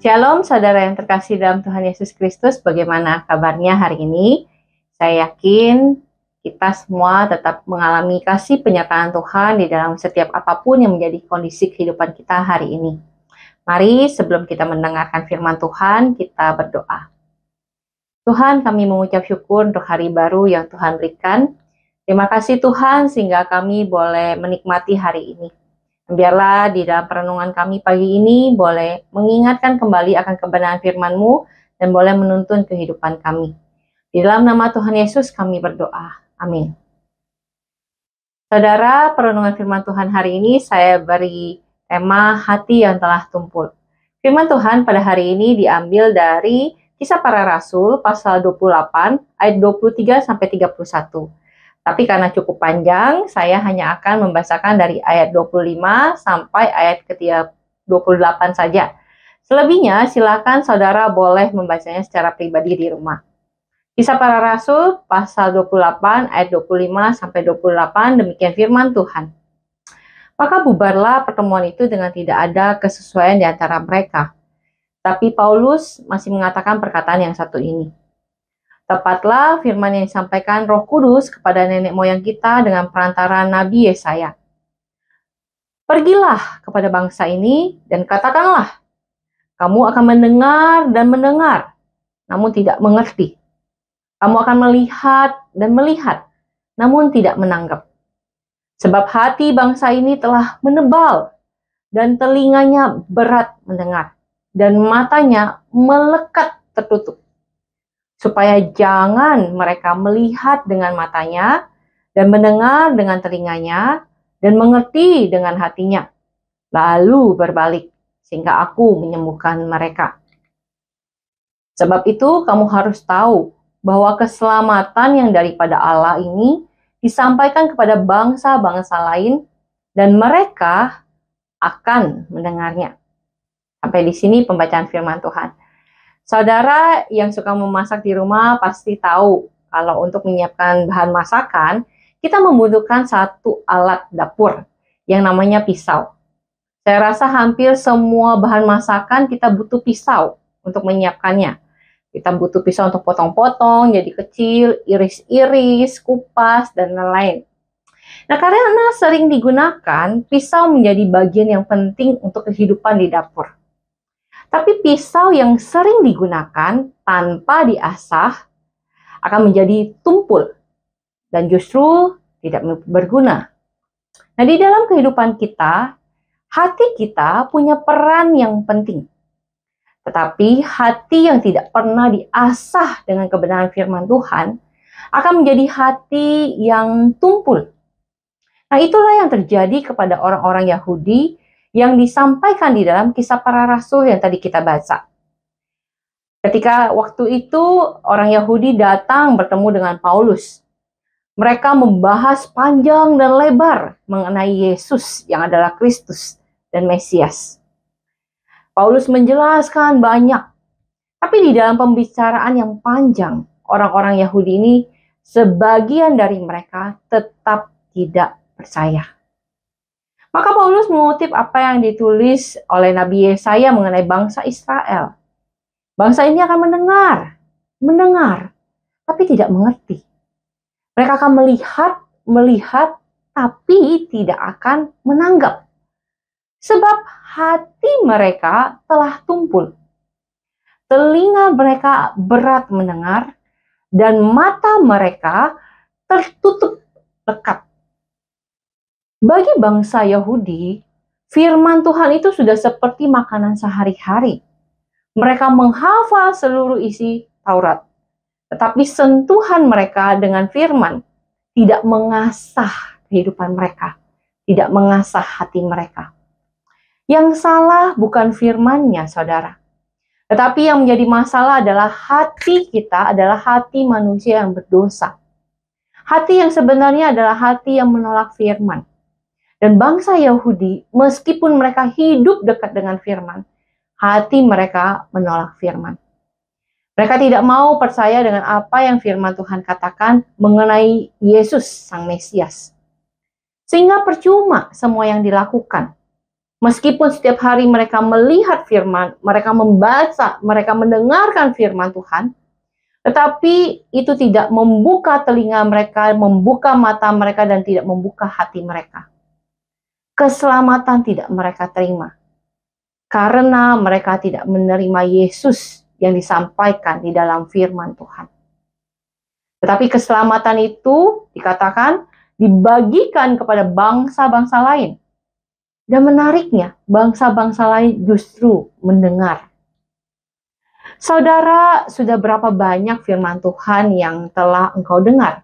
Shalom saudara yang terkasih dalam Tuhan Yesus Kristus, bagaimana kabarnya hari ini? Saya yakin kita semua tetap mengalami kasih penyertaan Tuhan di dalam setiap apapun yang menjadi kondisi kehidupan kita hari ini. Mari sebelum kita mendengarkan firman Tuhan, kita berdoa. Tuhan, kami mengucap syukur untuk hari baru yang Tuhan berikan. Terima kasih Tuhan sehingga kami boleh menikmati hari ini. Biarlah di dalam perenungan kami pagi ini boleh mengingatkan kembali akan kebenaran firman-Mu dan boleh menuntun kehidupan kami. Di dalam nama Tuhan Yesus kami berdoa. Amin. Saudara, perenungan firman Tuhan hari ini saya beri tema hati yang telah tumpul. Firman Tuhan pada hari ini diambil dari Kisah Para Rasul pasal 28 ayat 23 sampai 31. Tapi karena cukup panjang, saya hanya akan membacakan dari ayat 25 sampai ayat ke-28 saja. Selebihnya, silakan saudara boleh membacanya secara pribadi di rumah. Kisah Para Rasul, pasal 28, ayat 25 sampai 28, demikian firman Tuhan. Maka bubarlah pertemuan itu dengan tidak ada kesesuaian di antara mereka. Tapi Paulus masih mengatakan perkataan yang satu ini. Tepatlah firman yang disampaikan Roh Kudus kepada nenek moyang kita dengan perantara Nabi Yesaya. Pergilah kepada bangsa ini dan katakanlah, kamu akan mendengar dan mendengar, namun tidak mengerti. Kamu akan melihat dan melihat, namun tidak menanggap. Sebab hati bangsa ini telah menebal, dan telinganya berat mendengar, dan matanya melekat tertutup. Supaya jangan mereka melihat dengan matanya, dan mendengar dengan telinganya, dan mengerti dengan hatinya, lalu berbalik, sehingga aku menyembuhkan mereka. Sebab itu kamu harus tahu bahwa keselamatan yang daripada Allah ini disampaikan kepada bangsa-bangsa lain, dan mereka akan mendengarnya. Sampai di sini pembacaan firman Tuhan. Saudara yang suka memasak di rumah pasti tahu kalau untuk menyiapkan bahan masakan, kita membutuhkan satu alat dapur yang namanya pisau. Saya rasa hampir semua bahan masakan kita butuh pisau untuk menyiapkannya. Kita butuh pisau untuk potong-potong, jadi kecil, iris-iris, kupas, dan lain-lain. Nah, karena sering digunakan, pisau menjadi bagian yang penting untuk kehidupan di dapur. Tapi pisau yang sering digunakan tanpa diasah akan menjadi tumpul dan justru tidak berguna. Nah, di dalam kehidupan kita, hati kita punya peran yang penting. Tetapi hati yang tidak pernah diasah dengan kebenaran firman Tuhan akan menjadi hati yang tumpul. Nah, itulah yang terjadi kepada orang-orang Yahudi yang disampaikan di dalam Kisah Para Rasul yang tadi kita baca. Ketika waktu itu orang Yahudi datang bertemu dengan Paulus. Mereka membahas panjang dan lebar mengenai Yesus yang adalah Kristus dan Mesias. Paulus menjelaskan banyak. Tapi di dalam pembicaraan yang panjang, orang-orang Yahudi ini, sebagian dari mereka tetap tidak percaya. Maka Paulus mengutip apa yang ditulis oleh Nabi Yesaya mengenai bangsa Israel. Bangsa ini akan mendengar, tapi tidak mengerti. Mereka akan melihat, tapi tidak akan menanggap. Sebab hati mereka telah tumpul. Telinga mereka berat mendengar, dan mata mereka tertutup lekat. Bagi bangsa Yahudi, firman Tuhan itu sudah seperti makanan sehari-hari. Mereka menghafal seluruh isi Taurat. Tetapi sentuhan mereka dengan firman tidak mengasah kehidupan mereka, tidak mengasah hati mereka. Yang salah bukan firman-Nya, saudara. Tetapi yang menjadi masalah adalah hati kita adalah hati manusia yang berdosa. Hati yang sebenarnya adalah hati yang menolak firman. Dan bangsa Yahudi, meskipun mereka hidup dekat dengan firman, hati mereka menolak firman. Mereka tidak mau percaya dengan apa yang firman Tuhan katakan mengenai Yesus, Sang Mesias. Sehingga percuma semua yang dilakukan. Meskipun setiap hari mereka melihat firman, mereka membaca, mereka mendengarkan firman Tuhan, tetapi itu tidak membuka telinga mereka, membuka mata mereka, dan tidak membuka hati mereka. Keselamatan tidak mereka terima, karena mereka tidak menerima Yesus yang disampaikan di dalam firman Tuhan. Tetapi keselamatan itu dikatakan dibagikan kepada bangsa-bangsa lain. Dan menariknya, bangsa-bangsa lain justru mendengar. Saudara, sudah berapa banyak firman Tuhan yang telah engkau dengar?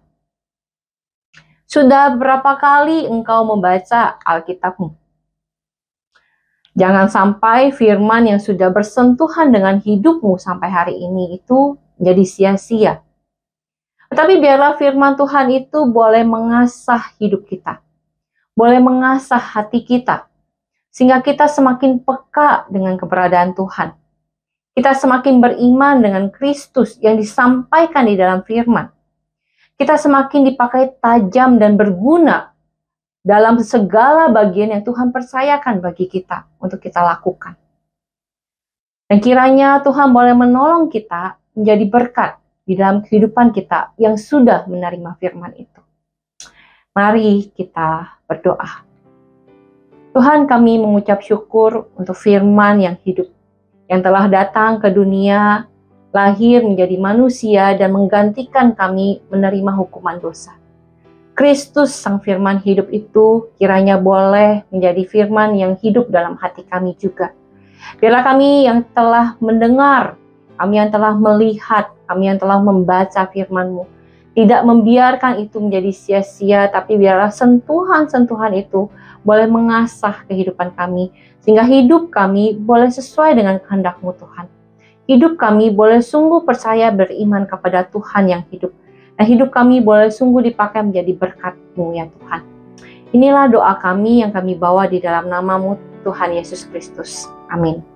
Sudah berapa kali engkau membaca Alkitabmu? Jangan sampai firman yang sudah bersentuhan dengan hidupmu sampai hari ini itu menjadi sia-sia. Tetapi biarlah firman Tuhan itu boleh mengasah hidup kita, boleh mengasah hati kita, sehingga kita semakin peka dengan keberadaan Tuhan. Kita semakin beriman dengan Kristus yang disampaikan di dalam firman. Kita semakin dipakai tajam dan berguna dalam segala bagian yang Tuhan percayakan bagi kita untuk kita lakukan. Dan kiranya Tuhan boleh menolong kita menjadi berkat di dalam kehidupan kita yang sudah menerima firman itu. Mari kita berdoa. Tuhan, kami mengucap syukur untuk firman yang hidup, yang telah datang ke dunia, lahir menjadi manusia dan menggantikan kami menerima hukuman dosa. Kristus sang firman hidup itu kiranya boleh menjadi firman yang hidup dalam hati kami juga. Biarlah kami yang telah mendengar, kami yang telah melihat, kami yang telah membaca firman-Mu, tidak membiarkan itu menjadi sia-sia, tapi biarlah sentuhan-sentuhan itu boleh mengasah kehidupan kami, sehingga hidup kami boleh sesuai dengan kehendak-Mu Tuhan. Hidup kami boleh sungguh percaya beriman kepada Tuhan yang hidup. Dan hidup kami boleh sungguh dipakai menjadi berkat-Mu ya Tuhan. Inilah doa kami yang kami bawa di dalam nama-Mu Tuhan Yesus Kristus. Amin.